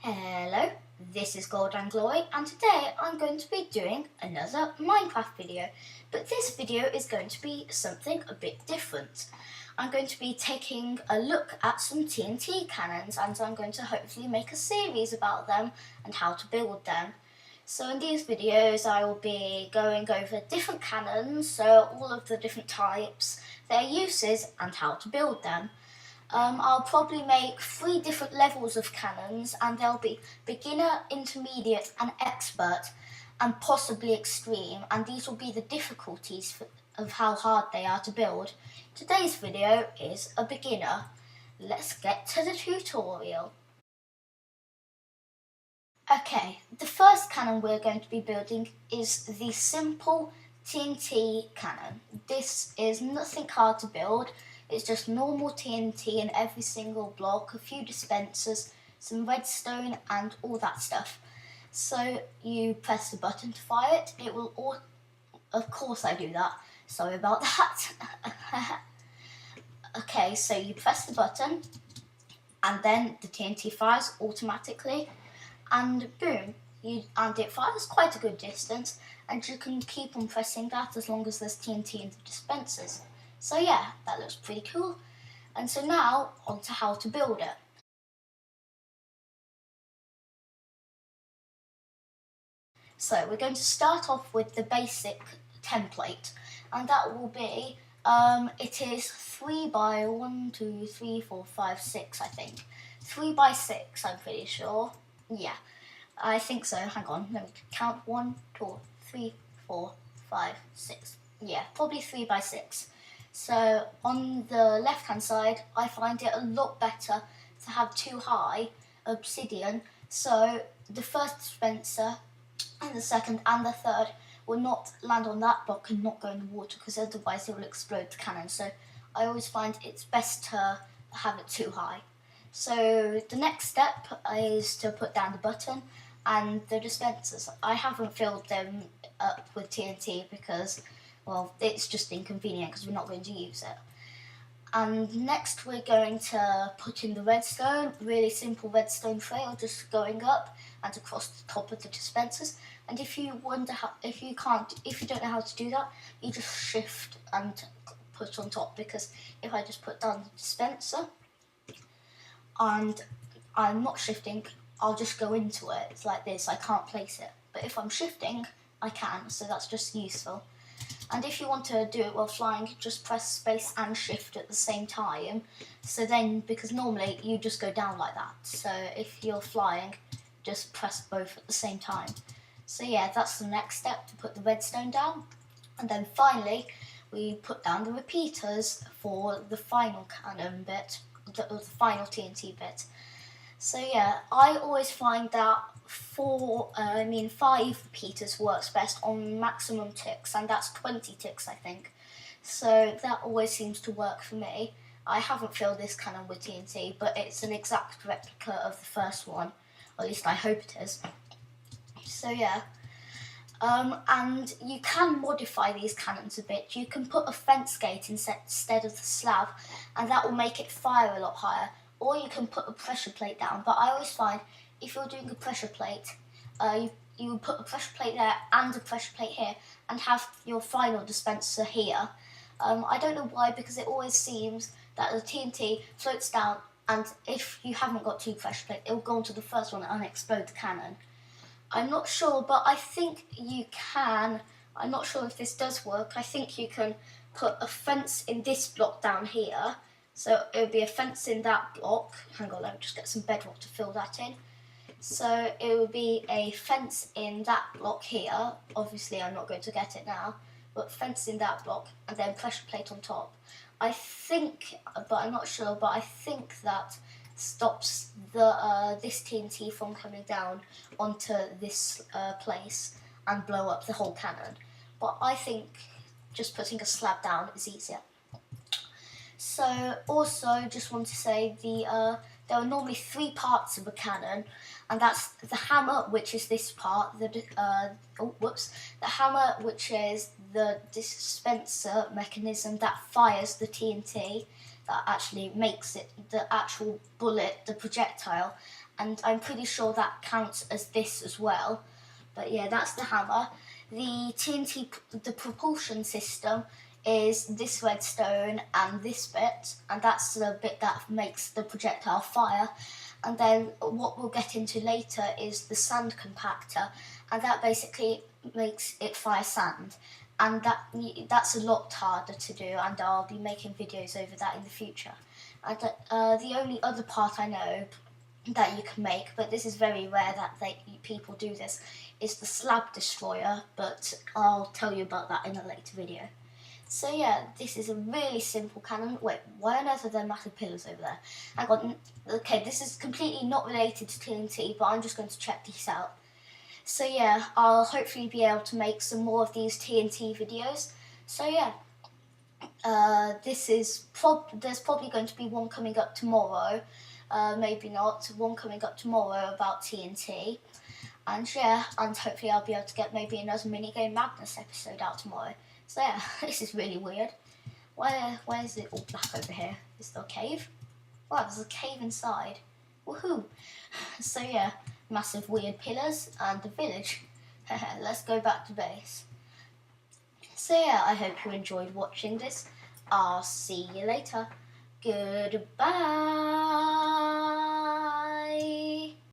Hello, this is Gold and Glory, and today I'm going to be doing another Minecraft video, but this video is going to be something a bit different. I'm going to be taking a look at some TNT cannons, and I'm going to hopefully make a series about them and how to build them. So in these videos I will be going over different cannons, so all of the different types, their uses and how to build them. I'll probably make 3 different levels of cannons, and they'll be beginner, intermediate and expert, and possibly extreme, and these will be the difficulties of how hard they are to build. Today's video is a beginner. Let's get to the tutorial. Okay, the first cannon we're going to be building is the simple TNT cannon. This is nothing hard to build. It's just normal TNT in every single block, a few dispensers, some redstone and all that stuff. So you press the button to fire it. It will of course I do that. Sorry about that. Okay, so you press the button and then the TNT fires automatically and boom. And it fires quite a good distance, and you can keep on pressing that as long as there's TNT in the dispensers. So yeah, that looks pretty cool. And so now, on to how to build it. So we're going to start off with the basic template, and that will be, it is 3 by 1, 2, 3, 4, 5, 6, I think. 3 by 6, I'm pretty sure. Yeah, I think so. Hang on, let me count. 1, 2, 3, 4, 5, 6. Yeah, probably 3 by 6. So on the left hand side, I find it a lot better to have 2 high obsidian, so the first dispenser and the second and the third will not land on that block and not go in the water, because otherwise it will explode the cannon. So I always find it's best to have it 2 high. So the next step is to put down the button and the dispensers. I haven't filled them up with TNT because, well, it's just inconvenient because we're not going to use it. And next we're going to put in the redstone, really simple redstone trail just going up and across the top of the dispensers. And if you wonder how, if you don't know how to do that, you just shift and put on top, because if I just put down the dispenser and I'm not shifting, I'll just go into it. It's like this, I can't place it. But if I'm shifting, I can, so that's just useful. And if you want to do it while flying, just press space and shift at the same time. So then, because normally you just go down like that. So if you're flying, just press both at the same time. So yeah, that's the next step, to put the redstone down. And then finally, we put down the repeaters for the final cannon bit, the final TNT bit. So yeah, I always find that 5 repeaters works best on maximum ticks, and that's 20 ticks, I think. So that always seems to work for me. I haven't filled this cannon with TNT, but it's an exact replica of the first one, or at least I hope it is. So yeah, and you can modify these cannons a bit. You can put a fence gate instead of the slab, and that will make it fire a lot higher. Or you can put a pressure plate down, but I always find if you're doing a pressure plate, you put a pressure plate there and a pressure plate here, and have your final dispenser here. I don't know why, because it always seems that the TNT floats down, and if you haven't got 2 pressure plates, it will go onto the first one and explode the cannon. I'm not sure, but I think you can. I'm not sure if this does work. I think you can put a fence in this block down here. So it would be a fence in that block. Hang on, let me just get some bedrock to fill that in. So it would be a fence in that block here. Obviously I'm not going to get it now, but fence in that block and then pressure plate on top. I think, but I'm not sure, but I think that stops this TNT from coming down onto this place and blow up the whole cannon. But I think just putting a slab down is easier. So also just want to say there are normally 3 parts of a cannon, and that's the hammer, which is this part, the hammer, which is the dispenser mechanism that fires the TNT, that actually makes it, the actual bullet, the projectile, and I'm pretty sure that counts as this as well. But yeah, that's the hammer. The TNT, the propulsion system is this redstone and this bit, and that's the bit that makes the projectile fire. And then what we'll get into later is the sand compactor, and that basically makes it fire sand. And that's a lot harder to do, and I'll be making videos over that in the future. And the only other part I know that you can make, but this is very rare that people do this, is the slab destroyer, but I'll tell you about that in a later video. So yeah, this is a really simple cannon. Wait, why on earth are there massive pillars over there? Hang on, okay, this is completely not related to TNT, but I'm just going to check these out. So yeah, I'll hopefully be able to make some more of these TNT videos. So yeah, there's probably going to be one coming up tomorrow, maybe not, one coming up tomorrow about TNT. And yeah, and hopefully I'll be able to get maybe another Minigame Madness episode out tomorrow. So yeah, this is really weird. Why is it all black over here? Is there a cave? Wow, there's a cave inside. Woohoo! So yeah, massive weird pillars and the village. Let's go back to base. So yeah, I hope you enjoyed watching this. I'll see you later. Goodbye!